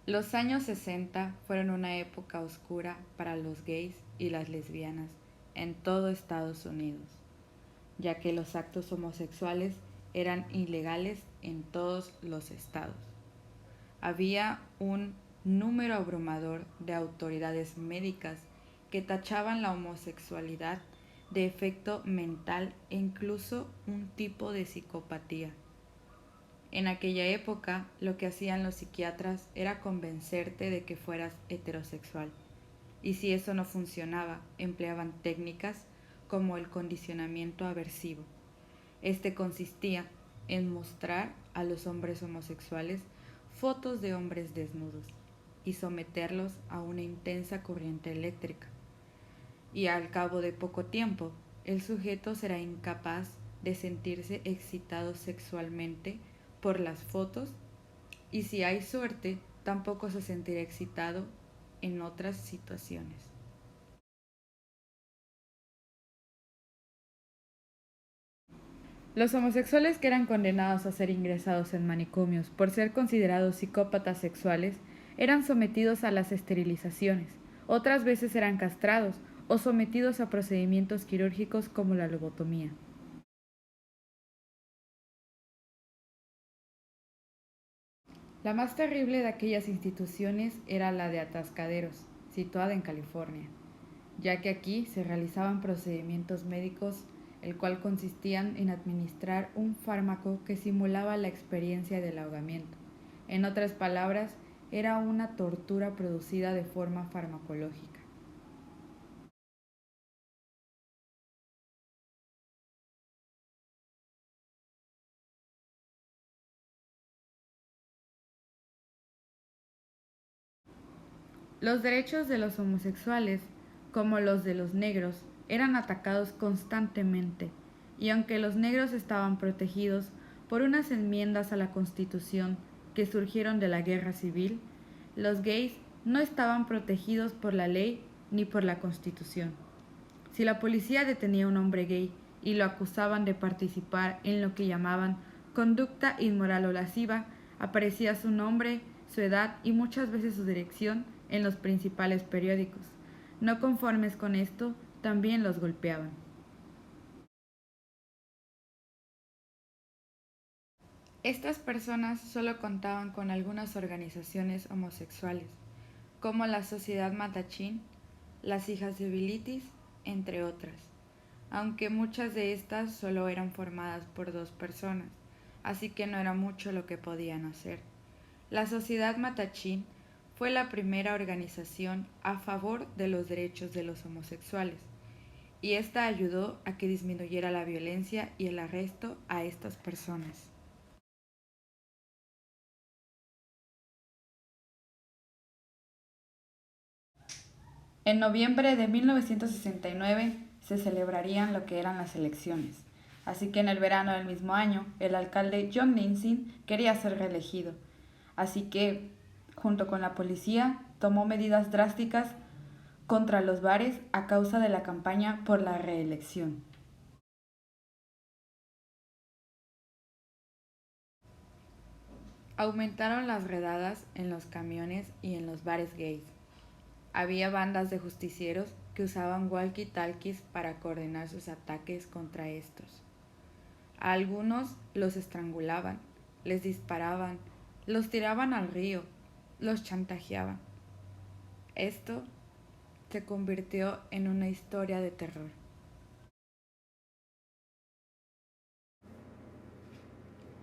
Los años 60 fueron una época oscura para los gays y las lesbianas en todo Estados Unidos, ya que los actos homosexuales eran ilegales en todos los estados. Había un número abrumador de autoridades médicas que tachaban la homosexualidad de efecto mental e incluso un tipo de psicopatía. En aquella época, lo que hacían los psiquiatras era convencerte de que fueras heterosexual. Y si eso no funcionaba, empleaban técnicas como el condicionamiento aversivo. Este consistía en mostrar a los hombres homosexuales fotos de hombres desnudos y someterlos a una intensa corriente eléctrica. Y al cabo de poco tiempo, el sujeto será incapaz de sentirse excitado sexualmente por las fotos y si hay suerte, tampoco se sentirá excitado en otras situaciones. Los homosexuales que eran condenados a ser ingresados en manicomios por ser considerados psicópatas sexuales eran sometidos a las esterilizaciones, otras veces eran castrados o sometidos a procedimientos quirúrgicos como la lobotomía. La más terrible de aquellas instituciones era la de Atascaderos, situada en California, ya que aquí se realizaban procedimientos médicos el cual consistían en administrar un fármaco que simulaba la experiencia del ahogamiento. En otras palabras, era una tortura producida de forma farmacológica. Los derechos de los homosexuales, como los de los negros, eran atacados constantemente, y aunque los negros estaban protegidos por unas enmiendas a la Constitución que surgieron de la Guerra Civil, los gays no estaban protegidos por la ley ni por la Constitución. Si la policía detenía a un hombre gay y lo acusaban de participar en lo que llamaban conducta inmoral o lasciva, aparecía su nombre, su edad y muchas veces su dirección en los principales periódicos. No conformes con esto, también los golpeaban. Estas personas solo contaban con algunas organizaciones homosexuales, como la Sociedad Matachín, las Hijas de Bilitis, entre otras, aunque muchas de estas solo eran formadas por dos personas, así que no era mucho lo que podían hacer. La Sociedad Matachín fue la primera organización a favor de los derechos de los homosexuales, y esta ayudó a que disminuyera la violencia y el arresto a estas personas. En noviembre de 1969 se celebrarían lo que eran las elecciones, así que en el verano del mismo año el alcalde John Nincin quería ser reelegido, así que, junto con la policía, tomó medidas drásticas contra los bares a causa de la campaña por la reelección. Aumentaron las redadas en los camiones y en los bares gays. Había bandas de justicieros que usaban walkie-talkies para coordinar sus ataques contra estos. A algunos los estrangulaban, les disparaban, los tiraban al río, los chantajeaban. Esto se convirtió en una historia de terror.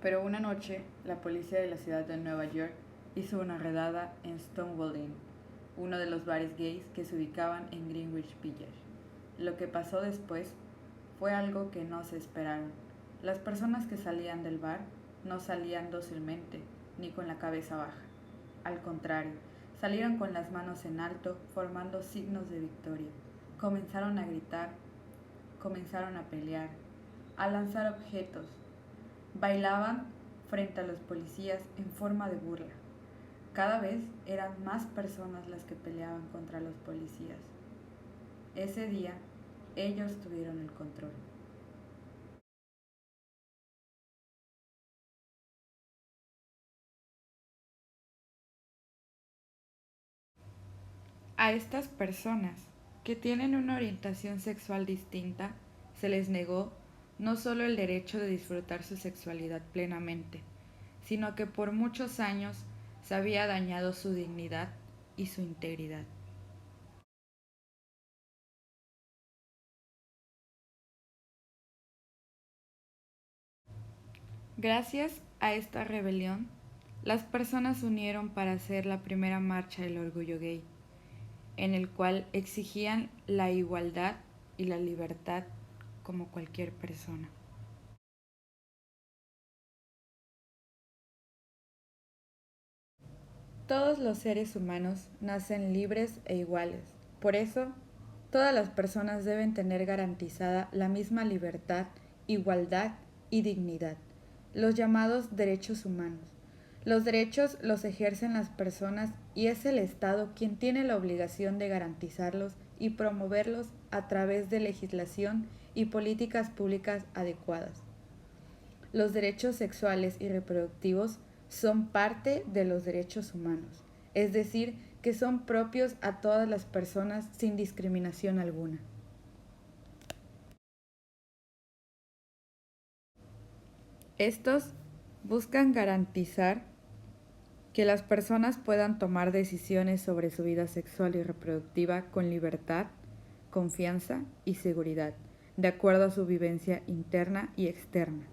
Pero una noche, la policía de la ciudad de Nueva York hizo una redada en Stonewall Inn, uno de los bares gays que se ubicaban en Greenwich Village. Lo que pasó después fue algo que no se esperaron. Las personas que salían del bar no salían dócilmente ni con la cabeza baja. Al contrario, salieron con las manos en alto formando signos de victoria. Comenzaron a gritar, comenzaron a pelear, a lanzar objetos. Bailaban frente a los policías en forma de burla. Cada vez eran más personas las que peleaban contra los policías. Ese día, ellos tuvieron el control. A estas personas que tienen una orientación sexual distinta, se les negó no solo el derecho de disfrutar su sexualidad plenamente, sino que por muchos años se había dañado su dignidad y su integridad. Gracias a esta rebelión, las personas se unieron para hacer la primera marcha del orgullo gay, en el cual exigían la igualdad y la libertad como cualquier persona. Todos los seres humanos nacen libres e iguales. Por eso, todas las personas deben tener garantizada la misma libertad, igualdad y dignidad, los llamados derechos humanos. Los derechos los ejercen las personas y es el Estado quien tiene la obligación de garantizarlos y promoverlos a través de legislación y políticas públicas adecuadas. Los derechos sexuales y reproductivos son parte de los derechos humanos, es decir, que son propios a todas las personas sin discriminación alguna. Estos buscan garantizar que las personas puedan tomar decisiones sobre su vida sexual y reproductiva con libertad, confianza y seguridad, de acuerdo a su vivencia interna y externa.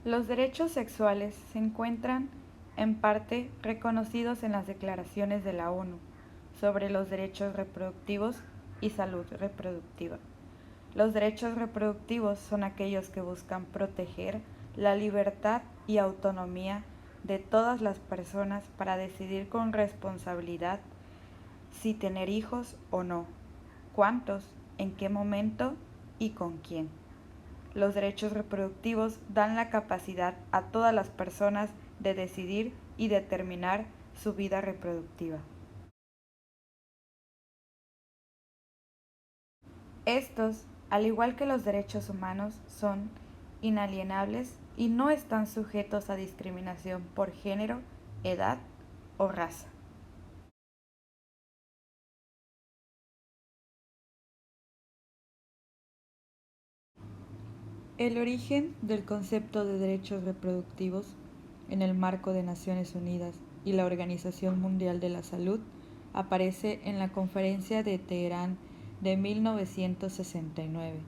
Los derechos sexuales se encuentran, en parte, reconocidos en las declaraciones de la ONU sobre los derechos reproductivos y salud reproductiva. Los derechos reproductivos son aquellos que buscan proteger la libertad y autonomía de todas las personas para decidir con responsabilidad si tener hijos o no, cuántos, en qué momento y con quién. Los derechos reproductivos dan la capacidad a todas las personas de decidir y determinar su vida reproductiva. Estos, al igual que los derechos humanos, son inalienables y no están sujetos a discriminación por género, edad o raza. El origen del concepto de derechos reproductivos en el marco de Naciones Unidas y la Organización Mundial de la Salud aparece en la Conferencia de Teherán de 1969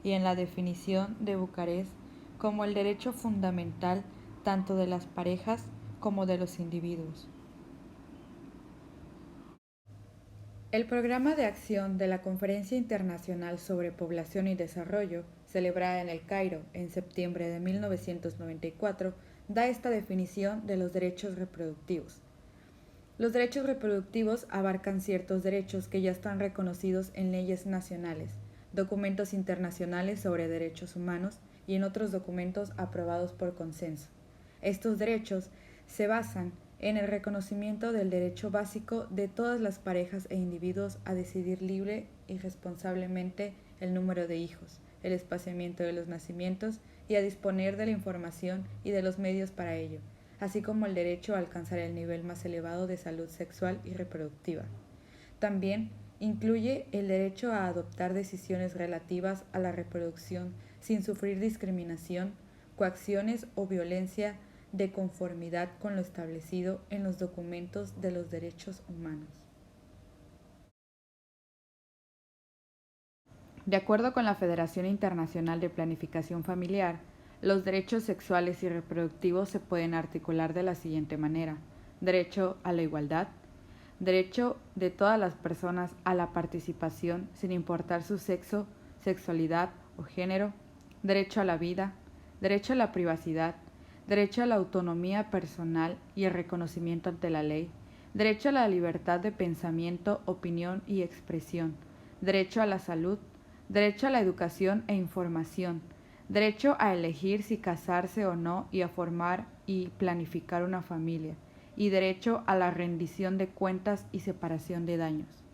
y en la definición de Bucarest como el derecho fundamental tanto de las parejas como de los individuos. El programa de acción de la Conferencia Internacional sobre Población y Desarrollo, celebrada en El Cairo en septiembre de 1994, da esta definición de los derechos reproductivos. Los derechos reproductivos abarcan ciertos derechos que ya están reconocidos en leyes nacionales, documentos internacionales sobre derechos humanos y en otros documentos aprobados por consenso. Estos derechos se basan en el reconocimiento del derecho básico de todas las parejas e individuos a decidir libre y responsablemente el número de hijos, el espaciamiento de los nacimientos y a disponer de la información y de los medios para ello, así como el derecho a alcanzar el nivel más elevado de salud sexual y reproductiva. También incluye el derecho a adoptar decisiones relativas a la reproducción sin sufrir discriminación, coacciones o violencia de conformidad con lo establecido en los documentos de los derechos humanos. De acuerdo con la Federación Internacional de Planificación Familiar, los derechos sexuales y reproductivos se pueden articular de la siguiente manera: derecho a la igualdad, derecho de todas las personas a la participación sin importar su sexo, sexualidad o género, derecho a la vida, derecho a la privacidad, derecho a la autonomía personal y el reconocimiento ante la ley, derecho a la libertad de pensamiento, opinión y expresión, derecho a la salud, derecho a la educación e información, derecho a elegir si casarse o no y a formar y planificar una familia, y derecho a la rendición de cuentas y separación de daños.